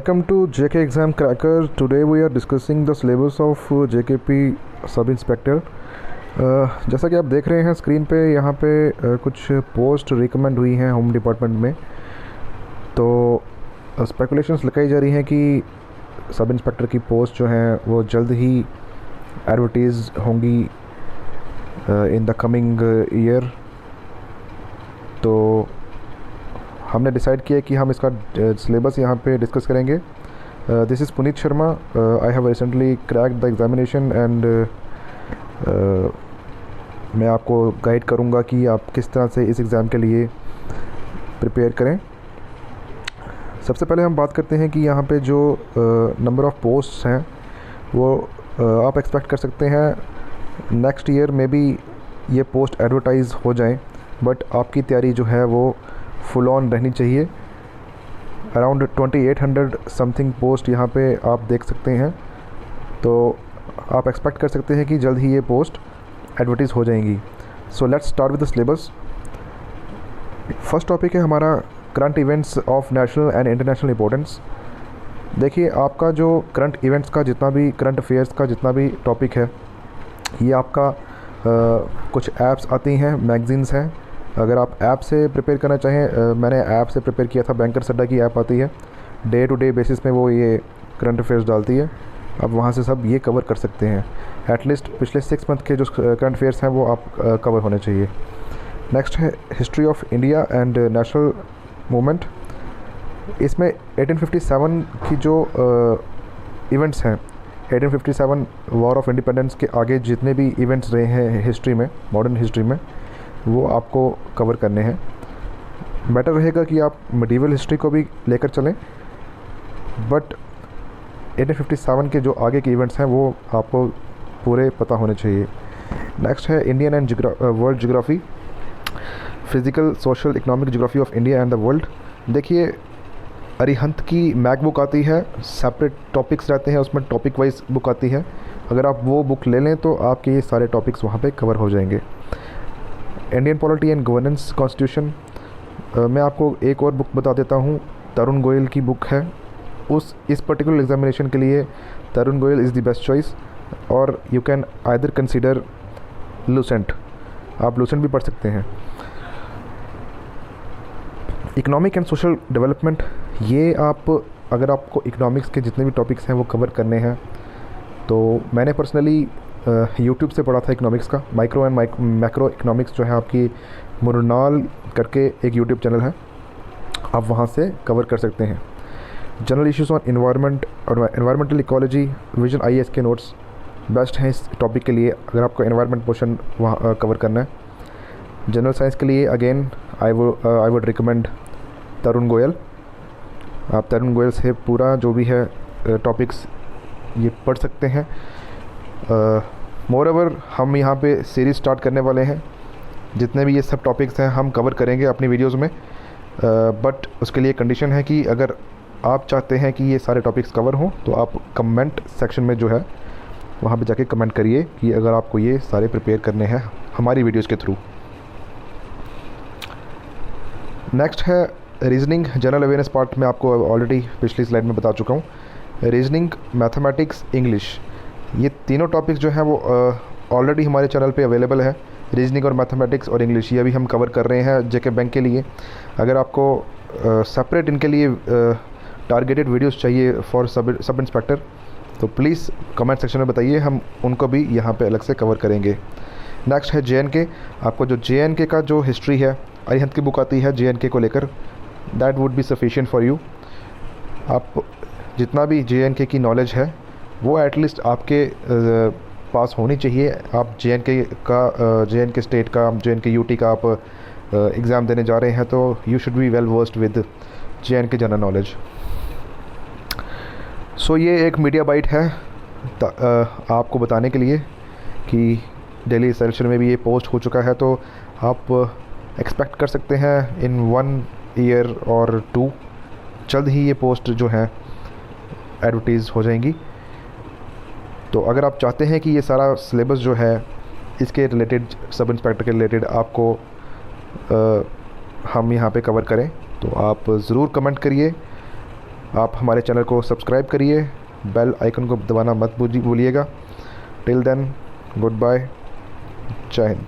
Welcome to JK Exam Cracker. Today we are discussing the syllabus of JKP sub inspector. जैसा कि आप देख रहे हैं स्क्रीन पे, यहाँ पे कुछ पोस्ट रिकमेंड हुई हैं होम डिपार्टमेंट में। तो स्पेकुलेशंस लगाई जा रही हैं कि सब इंस्पेक्टर की पोस्ट जो हैं वो जल्द ही एडवर्टीज़ होंगी इन द कमिंग ईयर। तो हमने डिसाइड किया कि हम इसका सिलेबस यहाँ पे डिस्कस करेंगे। This is Puneet Sharma. I have recently cracked the examination and मैं आपको गाइड करूँगा कि आप किस तरह से इस एग्ज़ाम के लिए प्रिपेयर करें। सबसे पहले हम बात करते हैं कि यहाँ पे जो नंबर ऑफ़ पोस्ट्स हैं वो आप एक्सपेक्ट कर सकते हैं नेक्स्ट ईयर में भी ये पोस्ट एडवर्टाइज़ हो जाएं, बट आपकी तैयारी जो है वो फुल ऑन रहनी चाहिए। अराउंड 2800 समथिंग पोस्ट यहाँ पे आप देख सकते हैं। तो आप एक्सपेक्ट कर सकते हैं कि जल्द ही ये पोस्ट एडवर्टाइज़ हो जाएंगी। So let's start with the syllabus. First topic है हमारा current events of national and international importance. देखिए, आपका जो करंट इवेंट्स का जितना भी, करंट अफेयर्स का जितना भी टॉपिक है, ये आपका कुछ ऐप्स आती हैं, मैगज़ीन्स हैं। अगर आप ऐप से प्रिपेयर करना चाहें, मैंने ऐप से प्रिपेयर किया था, बैंकर्स अड्डा की ऐप आती है, डे टू डे बेसिस में वो ये करंट अफेयर्स डालती है। आप वहाँ से सब ये कवर कर सकते हैं। एटलीस्ट पिछले 6 मंथ के जो करंट अफेयर्स हैं वो आप कवर होने चाहिए। नेक्स्ट है history of India and national movement. इसमें 1857 की जो इवेंट्स हैं, 1857 वॉर ऑफ इंडिपेंडेंस के आगे जितने भी इवेंट्स रहे हैं हिस्ट्री में, मॉडर्न हिस्ट्री में, वो आपको कवर करने हैं। बेटर रहेगा कि आप मिडीवल हिस्ट्री को भी लेकर चलें, बट 1857 के जो आगे के इवेंट्स हैं वो आपको पूरे पता होने चाहिए। नेक्स्ट है Indian and world geography, physical, social, economic geography of India and the world. देखिए, अरिहंत की मैक बुक आती है, सेपरेट टॉपिक्स रहते हैं उसमें, टॉपिक वाइज बुक आती है। अगर आप वो बुक ले लें तो आपके ये सारे टॉपिक्स वहाँ पे कवर हो जाएंगे। Indian polity and governance constitution, मैं आपको एक और बुक बता देता हूँ, तरुण गोयल की बुक है। इस पर्टिकुलर एग्जामिनेशन के लिए Tarun Goyal is the best choice, और you can either consider Lucent, आप लूसेंट भी पढ़ सकते हैं। इकोनॉमिक एंड सोशल डेवलपमेंट, ये आप, अगर आपको इकोनॉमिक्स के जितने भी टॉपिक्स हैं वो कवर करने हैं, तो मैंने पर्सनली यूट्यूब से पढ़ा था इकोनॉमिक्स का। माइक्रो एंड मैक्रो इकोनॉमिक्स जो है आपकी, मुरनाल करके एक यूट्यूब चैनल है, आप वहाँ से कवर कर सकते हैं। जनरल इश्यूज़ ऑन इन्वायरमेंट और एनवायरमेंटल इकोलॉजी, विजन IAS के नोट्स बेस्ट हैं इस टॉपिक के लिए, अगर आपको एनवायरमेंट पोर्शन वहाँ कवर करना है। जनरल साइंस के लिए अगेन आई वुड रिकमेंड तरुण गोयल। आप तरुण गोयल से पूरा जो भी है टॉपिक्स ये पढ़ सकते हैं। मोर ओवर हम यहाँ पे सीरीज़ स्टार्ट करने वाले हैं, जितने भी ये सब टॉपिक्स हैं हम कवर करेंगे अपनी वीडियोज़ में, बट उसके लिए कंडीशन है कि अगर आप चाहते हैं कि ये सारे टॉपिक्स कवर हों तो आप कमेंट सेक्शन में जो है वहाँ पे जाके कमेंट करिए कि अगर आपको ये सारे प्रिपेयर करने हैं हमारी वीडियोज़ के थ्रू। नेक्स्ट है रीजनिंग, जनरल अवेयरनेस पार्ट में आपको ऑलरेडी पिछली स्लाइड में बता चुका हूँ। रीजनिंग, मैथमेटिक्स, इंग्लिश, ये तीनों टॉपिक्स जो हैं वो ऑलरेडी हमारे चैनल पे अवेलेबल है। रीजनिंग और मैथमेटिक्स और इंग्लिश ये अभी हम कवर कर रहे हैं जेके बैंक के लिए। अगर आपको सेपरेट इनके लिए टारगेटेड वीडियोस चाहिए फॉर सब इंस्पेक्टर, तो प्लीज़ कमेंट सेक्शन में बताइए, हम उनको भी यहाँ पे अलग से कवर करेंगे। नेक्स्ट है JNK। आपको जो JNK का जो हिस्ट्री है, अरिहंत की बुक आती है JNK को लेकर, that would be sufficient for you. आप जितना भी JNK की नॉलेज है वो एटलीस्ट आपके पास होनी चाहिए। आप JNK स्टेट का, JNK UT का आप एग्ज़ाम देने जा रहे हैं, तो you should be well versed with JNK general knowledge. So ये एक मीडिया बाइट है आपको बताने के लिए कि डेली सेशन में भी ये पोस्ट हो चुका है, तो आप एक्सपेक्ट कर सकते हैं इन 1 ईयर और 2 जल्द ही ये पोस्ट जो है एडवर्टाइज हो जाएंगी। तो अगर आप चाहते हैं कि ये सारा सिलेबस जो है इसके रिलेटेड, सब इंस्पेक्टर के रिलेटेड आपको हम यहाँ पे कवर करें, तो आप ज़रूर कमेंट करिए। आप हमारे चैनल को सब्सक्राइब करिए, बेल आइकन को दबाना मत भूलिएगा। टिल देन, गुड बाय, जय हिंद।